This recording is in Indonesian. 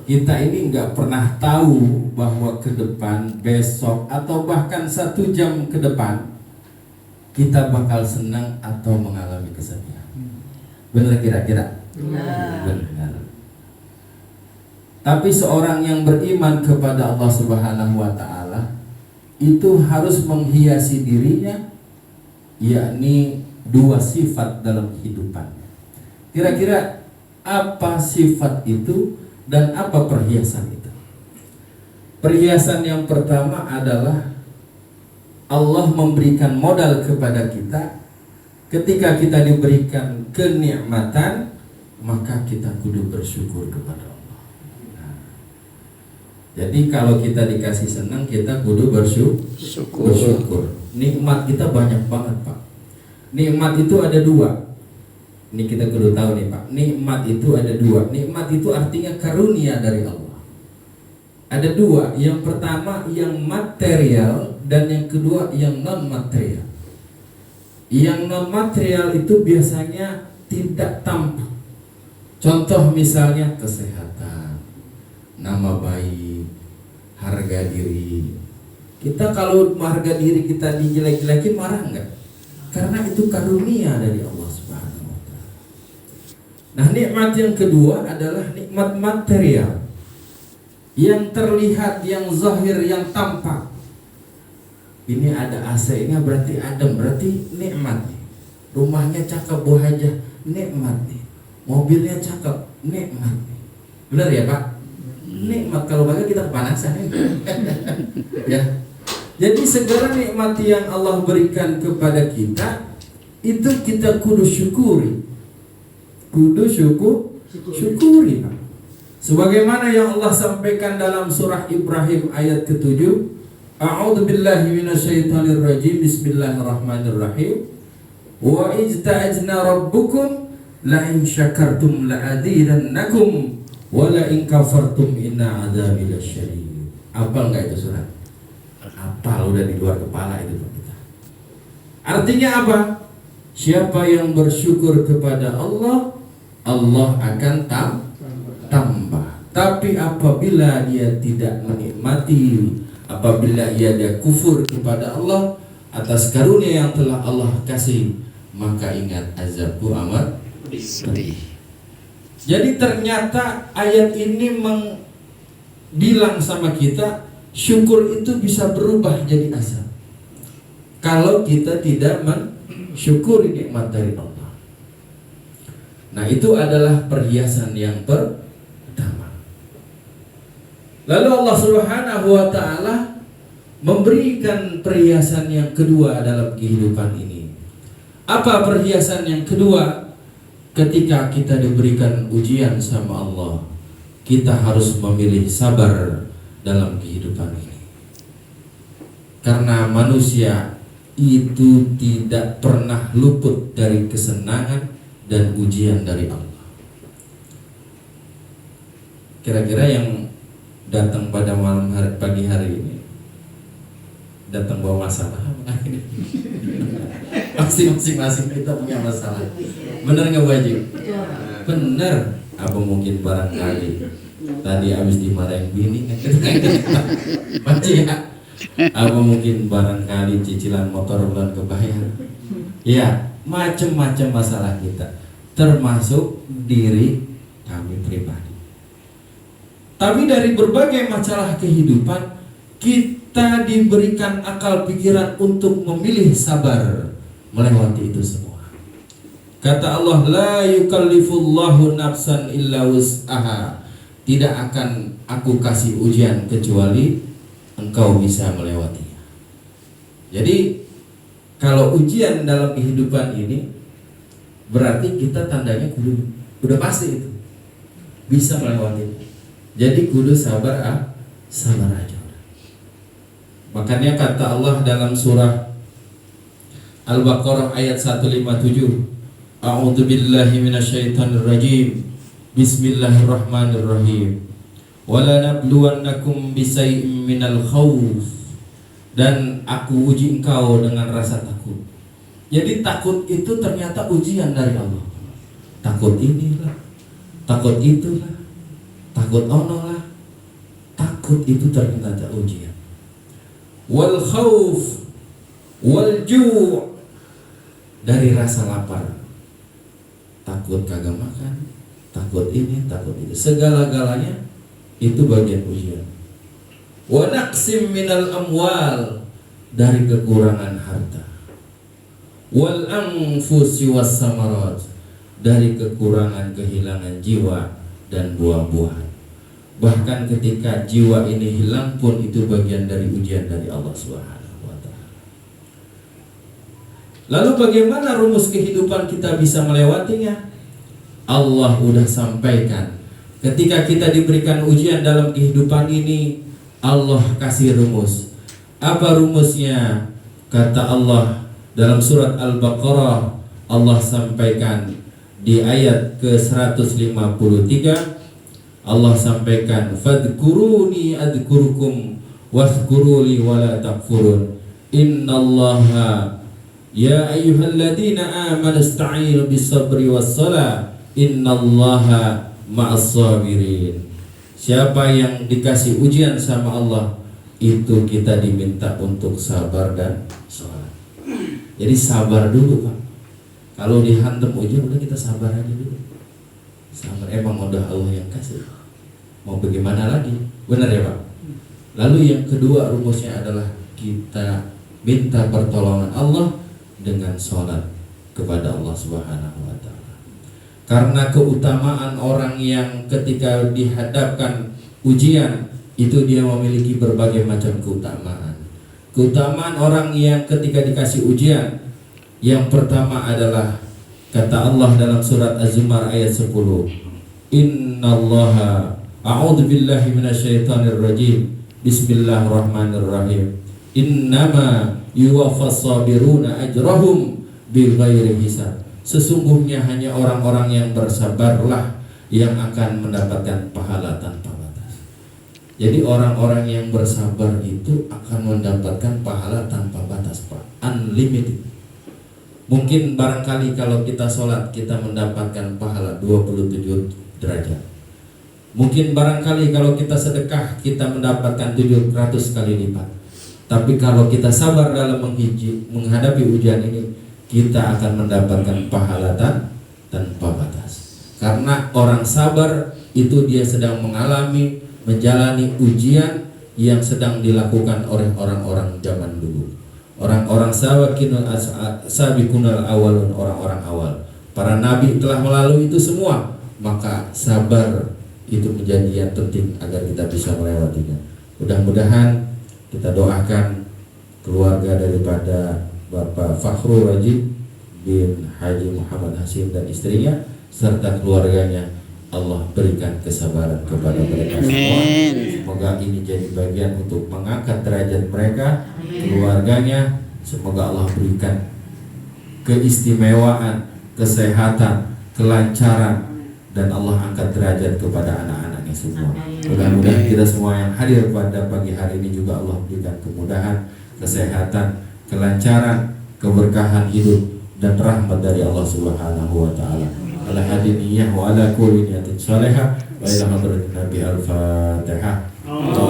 Kita ini nggak pernah tahu bahwa ke depan, besok, atau bahkan 1 jam ke depan kita bakal senang atau mengalami kesedihan. Benar kira-kira? Benar. Tapi seorang yang beriman kepada Allah Subhanahu wa Ta'ala itu harus menghiasi dirinya, yakni 2 sifat dalam kehidupannya. Kira-kira apa sifat itu dan apa perhiasan itu? Perhiasan yang pertama adalah Allah memberikan modal kepada kita. Ketika kita diberikan kenikmatan, maka kita kudu bersyukur kepada Allah. Nah, jadi kalau kita dikasih senang, kita kudu bersyukur. Nikmat kita banyak banget, Pak. Nikmat itu ada 2. Ini kita kudu tahu nih, Pak. Nikmat itu ada 2. Nikmat itu artinya karunia dari Allah. Ada 2. Yang pertama yang material dan yang kedua yang non material. Yang non material itu biasanya tidak tampak. Contoh misalnya kesehatan, nama baik, harga diri. Kita kalau harga diri kita dijelek-jelekin marah nggak? Karena itu karunia dari Allah Subhanahu wa Ta'ala. Nah, nikmat yang kedua adalah nikmat material, yang terlihat, yang zahir, yang tampak. Ini ada AC-nya berarti adem, berarti nikmat nih. Rumahnya cakep, Bu Hajah, nikmat nih. Mobilnya cakep, nikmat nih. Benar ya, Pak? Nikmat. Kalau bagi kita kepanasan ya. Jadi segala nikmat yang Allah berikan kepada kita itu kita kudu syukuri. Syukuri, Pak. Sebagaimana yang Allah sampaikan dalam surah Ibrahim ayat ke-7, A'udzu billahi minasyaitonir rajim. Bismillahirrahmanirrahim. Wa ijta'ajna rabbukum la in syakartum la azidannakum wa la in kafartum inna 'adzabi lasyadid. Hafal enggak itu surat? Hafal, udah di luar kepala itu kita. Artinya apa? Siapa yang bersyukur kepada Allah, Allah akan tambah. Tapi apabila dia tidak menikmati, apabila dia kufur kepada Allah atas karunia yang telah Allah kasih, maka ingat azabku amat pedih. Jadi ternyata ayat ini bilang sama kita, syukur itu bisa berubah jadi azab kalau kita tidak mensyukuri nikmat dari Allah. Nah, itu adalah perhiasan yang pertama. Lalu Allah Subhanahu wa Ta'ala memberikan perhiasan yang kedua dalam kehidupan ini. Apa perhiasan yang kedua? Ketika kita diberikan ujian sama Allah, kita harus memilih sabar dalam kehidupan ini. Karena manusia itu tidak pernah luput dari kesenangan dan ujian dari Allah. Kira-kira yang datang pada pagi hari ini datang bawa masalah pasti masing-masing kita punya masalah. Bener nggak Bu Haji? Bener. Apa mungkin barangkali tadi habis dimarahin bini Haji ya? Apa mungkin barangkali cicilan motor belum kebayar? Ya, macam-macam masalah kita, termasuk diri kami pribadi. Tapi dari berbagai masalah kehidupan, kita diberikan akal pikiran untuk memilih sabar melewati itu semua. Kata Allah, la yukallifullahu nafsan illa wus'aha. Tidak akan aku kasih ujian kecuali engkau bisa melewatinya. Jadi kalau ujian dalam kehidupan ini berarti kita tandanya udah pasti itu bisa melewati. Jadi kudu sabar aja. Makanya kata Allah dalam surah Al-Baqarah ayat 157, A'udzu billahi minasyaitonir rajim. Bismillahirrahmanirrahim. Wala nabluwannakum bisay'in minal khawf. Dan aku uji engkau dengan rasa takut. Jadi takut itu ternyata ujian dari Allah. Takut inilah, takut itulah. takut ono lah. Takut itu terkena ujian. Wal khauf wal ju', dari rasa lapar, takut kagak makan, takut ini, takut itu, segala-galanya itu bagian ujian. Wa naqsim minal amwal, dari kekurangan harta. Wal anfusi was samarat, dari kekurangan kehilangan jiwa dan buah-buahan. Bahkan ketika jiwa ini hilang pun itu bagian dari ujian dari Allah Subhanahu wa ta'ala. Lalu bagaimana rumus kehidupan kita bisa melewatinya? Allah udah sampaikan. Ketika kita diberikan ujian dalam kehidupan ini, Allah kasih rumus. Apa rumusnya? Kata Allah dalam surat Al-Baqarah, Allah sampaikan di ayat ke-153, Allah sampaikan, fadkuruni adkurukum waskuruli wala takfurun, innallaha ya ayyuhalladzina amanu ista'inu bis-sabri was-salah, innallaha ma'as sabirin. Siapa yang dikasih ujian sama Allah, itu kita diminta untuk sabar dan sholat. Jadi sabar dulu Pak. Kalau dihantam ujian udah kita sabar aja dulu. Sabar, emang udah Allah yang kasih. Mau bagaimana lagi? Benar ya Pak? Lalu yang kedua rumusnya adalah kita minta pertolongan Allah dengan sholat kepada Allah Subhanahu wa ta'ala. Karena keutamaan orang yang ketika dihadapkan ujian itu dia memiliki berbagai macam keutamaan. Keutamaan orang yang ketika dikasih ujian, yang pertama adalah kata Allah dalam surat Az-Zumar ayat 10, innallaha a'udzu billahi minasyaitonir rajim, bismillahirrahmanirrahim, innama yuwaffas sabiruna ajrahum bighairi hisab. Sesungguhnya hanya orang-orang yang bersabarlah yang akan mendapatkan pahala tanpa batas. Jadi orang-orang yang bersabar itu akan mendapatkan pahala tanpa batas Pak, unlimited. Mungkin barangkali kalau kita sholat kita mendapatkan pahala 27 derajat. Mungkin barangkali kalau kita sedekah kita mendapatkan 700 kali lipat. Tapi kalau kita sabar dalam menghadapi ujian ini, kita akan mendapatkan pahala tanpa batas. Karena orang sabar itu dia sedang menjalani ujian yang sedang dilakukan oleh orang-orang zaman dulu. Orang-orang sabiqunal awalun, orang-orang awal. Para nabi telah melalui itu semua. Maka sabar itu menjadi yang penting agar kita bisa melewatinya. Mudah-mudahan kita doakan keluarga daripada Bapak Fakhrul Raji bin Haji Muhammad Hasim dan istrinya serta keluarganya, Allah berikan kesabaran kepada mereka semua. Semoga ini jadi bagian untuk mengangkat derajat mereka, keluarganya. Semoga Allah berikan keistimewaan, kesehatan, kelancaran, dan Allah angkat derajat kepada anak-anaknya semua. Mudah-mudahan kita semua yang hadir pada pagi hari ini juga Allah berikan kemudahan, kesehatan, kelancaran, keberkahan hidup, dan rahmat dari Allah Subhanahu wa ta'ala. Ala hadiniyah wa ala kulli niyatin salihah wa ila hadratin Nabi al-Fatihah.